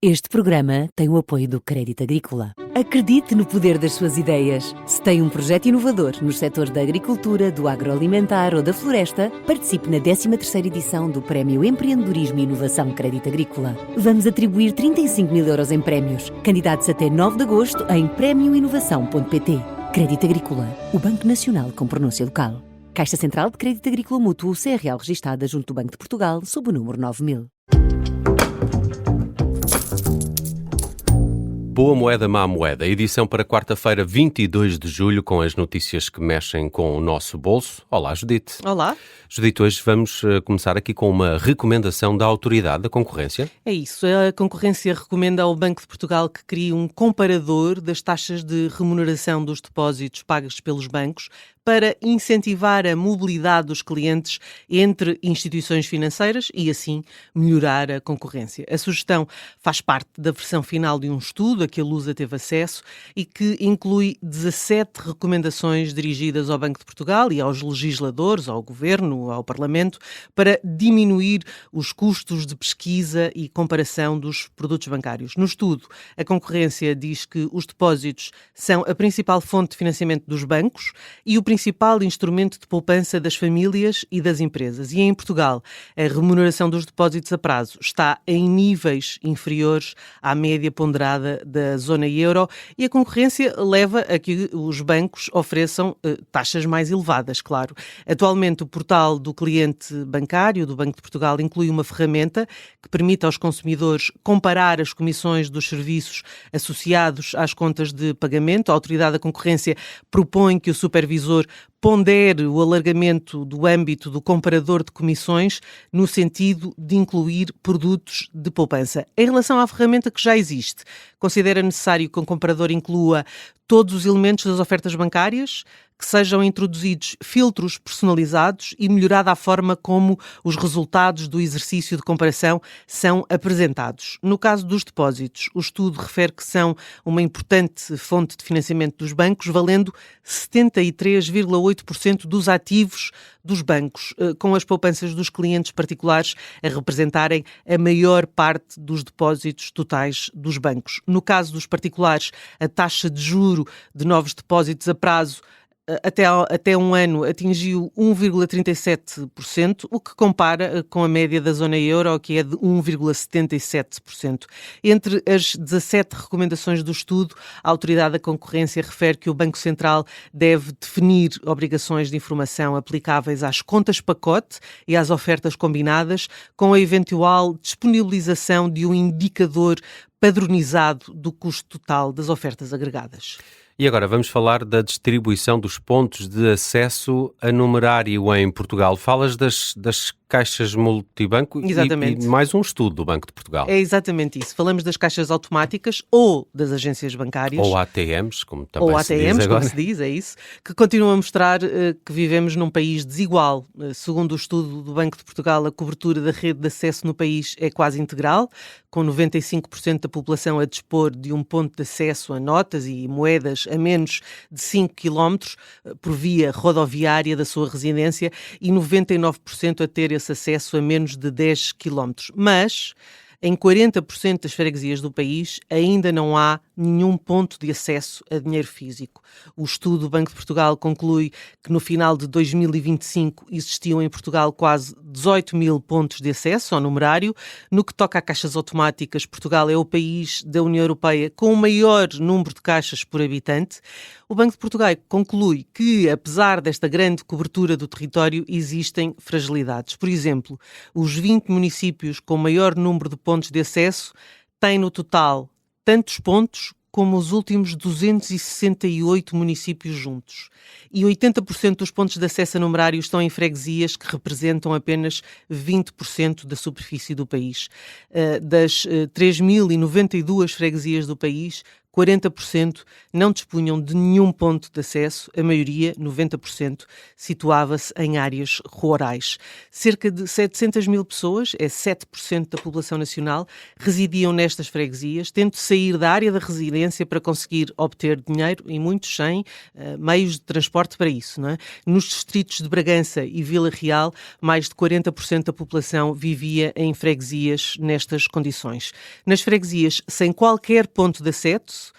Este programa tem o apoio do Crédito Agrícola. Acredite no poder das suas ideias. Se tem um projeto inovador nos setores da agricultura, do agroalimentar ou da floresta, participe na 13ª edição do Prémio Empreendedorismo e Inovação Crédito Agrícola. Vamos atribuir 35 mil euros em prémios. Candidatos até 9 de agosto em prémioinovação.pt. Crédito Agrícola, o Banco Nacional com pronúncia local. Caixa Central de Crédito Agrícola Mútuo, CRL registada junto do Banco de Portugal, sob o número 9000. Boa moeda, má moeda. Edição para quarta-feira, 22 de julho, com as notícias que mexem com o nosso bolso. Olá, Judite. Olá. Judite, hoje vamos começar aqui com uma recomendação da Autoridade da Concorrência. É isso. A concorrência recomenda ao Banco de Portugal que crie um comparador das taxas de remuneração dos depósitos pagos pelos bancos para incentivar a mobilidade dos clientes entre instituições financeiras e, assim, melhorar a concorrência. A sugestão faz parte da versão final de um estudo a que a Lusa teve acesso e que inclui 17 recomendações dirigidas ao Banco de Portugal e aos legisladores, ao Governo, ao Parlamento, para diminuir os custos de pesquisa e comparação dos produtos bancários. No estudo, a concorrência diz que os depósitos são a principal fonte de financiamento dos bancos e o principal instrumento de poupança das famílias e das empresas. E em Portugal, a remuneração dos depósitos a prazo está em níveis inferiores à média ponderada da zona euro e a concorrência leva a que os bancos ofereçam taxas mais elevadas, claro. Atualmente, o portal do cliente bancário do Banco de Portugal inclui uma ferramenta que permite aos consumidores comparar as comissões dos serviços associados às contas de pagamento. A Autoridade da Concorrência propõe que o supervisor pondere o alargamento do âmbito do comparador de comissões no sentido de incluir produtos de poupança. Em relação à ferramenta que já existe, considera necessário que o comparador inclua todos os elementos das ofertas bancárias, que sejam introduzidos filtros personalizados e melhorada a forma como os resultados do exercício de comparação são apresentados. No caso dos depósitos, o estudo refere que são uma importante fonte de financiamento dos bancos, valendo 73,8% dos ativos dos bancos, com as poupanças dos clientes particulares a representarem a maior parte dos depósitos totais dos bancos. No caso dos particulares, a taxa de juro de novos depósitos a prazo até um ano atingiu 1,37%, o que compara com a média da zona euro, que é de 1,77%. Entre as 17 recomendações do estudo, a Autoridade da Concorrência refere que o Banco Central deve definir obrigações de informação aplicáveis às contas pacote e às ofertas combinadas, com a eventual disponibilização de um indicador padronizado do custo total das ofertas agregadas. E agora vamos falar da distribuição dos pontos de acesso a numerário em Portugal. Falas das caixas multibanco e mais um estudo do Banco de Portugal. É exatamente isso. Falamos das caixas automáticas ou das agências bancárias. Ou ATMs, como também se diz agora. Como se diz, é isso. Que continuam a mostrar que vivemos num país desigual. Segundo o estudo do Banco de Portugal, a cobertura da rede de acesso no país é quase integral, com 95% da população a dispor de um ponto de acesso a notas e moedas a menos de 5 km por via rodoviária da sua residência e 99% a ter esse acesso a menos de 10 km. Mas em 40% das freguesias do país ainda não há nenhum ponto de acesso a dinheiro físico. O estudo do Banco de Portugal conclui que no final de 2025 existiam em Portugal quase 18 mil pontos de acesso ao numerário. No que toca a caixas automáticas, Portugal é o país da União Europeia com o maior número de caixas por habitante. O Banco de Portugal conclui que, apesar desta grande cobertura do território, existem fragilidades. Por exemplo, os 20 municípios com maior número de pontos de acesso têm no total tantos pontos como os últimos 268 municípios juntos. E 80% dos pontos de acesso a numerário estão em freguesias que representam apenas 20% da superfície do país. Das 3.092 freguesias do país, 40% não dispunham de nenhum ponto de acesso, a maioria, 90%, situava-se em áreas rurais. Cerca de 700 mil pessoas, é 7% da população nacional, residiam nestas freguesias, tendo de sair da área da residência para conseguir obter dinheiro e muitos sem meios de transporte para isso, não é? Nos distritos de Bragança e Vila Real, mais de 40% da população vivia em freguesias nestas condições. Nas freguesias sem qualquer ponto de acesso,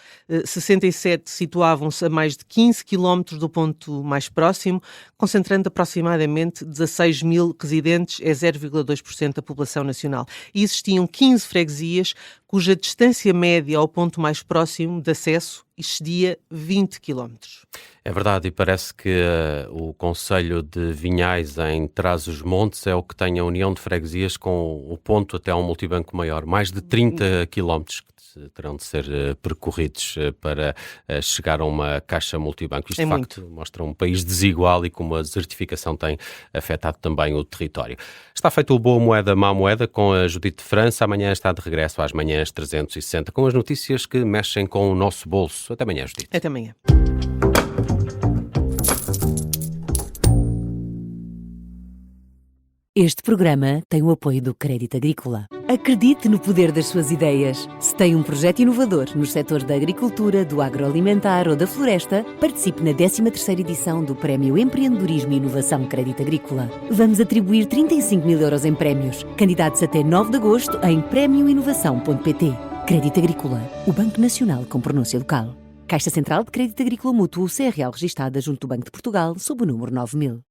67 situavam-se a mais de 15 quilómetros do ponto mais próximo, concentrando aproximadamente 16 mil residentes, é 0,2% da população nacional. E existiam 15 freguesias cuja distância média ao ponto mais próximo de acesso excedia 20 quilómetros. É verdade, e parece que o concelho de Vinhais, em Trás-os-Montes, é o que tem a união de freguesias com o ponto até a um multibanco maior. Mais de 30 quilómetros que terão de ser percorridos para chegar a uma caixa multibanco. Isto, de facto, mostra um país desigual e como a desertificação tem afetado também o território. Está feito o Boa Moeda, Má Moeda com a Judite de França. Amanhã está de regresso às manhãs 360 com as notícias que mexem com o nosso bolso. Até amanhã, Judite. Até amanhã. Este programa tem o apoio do Crédito Agrícola. Acredite no poder das suas ideias. Se tem um projeto inovador nos setores da agricultura, do agroalimentar ou da floresta, participe na 13ª edição do Prémio Empreendedorismo e Inovação Crédito Agrícola. Vamos atribuir 35 mil euros em prémios. Candidatos até 9 de agosto em premioinovação.pt. Crédito Agrícola, o Banco Nacional com pronúncia local. Caixa Central de Crédito Agrícola Mútuo, CRL registada junto do Banco de Portugal, sob o número 9000.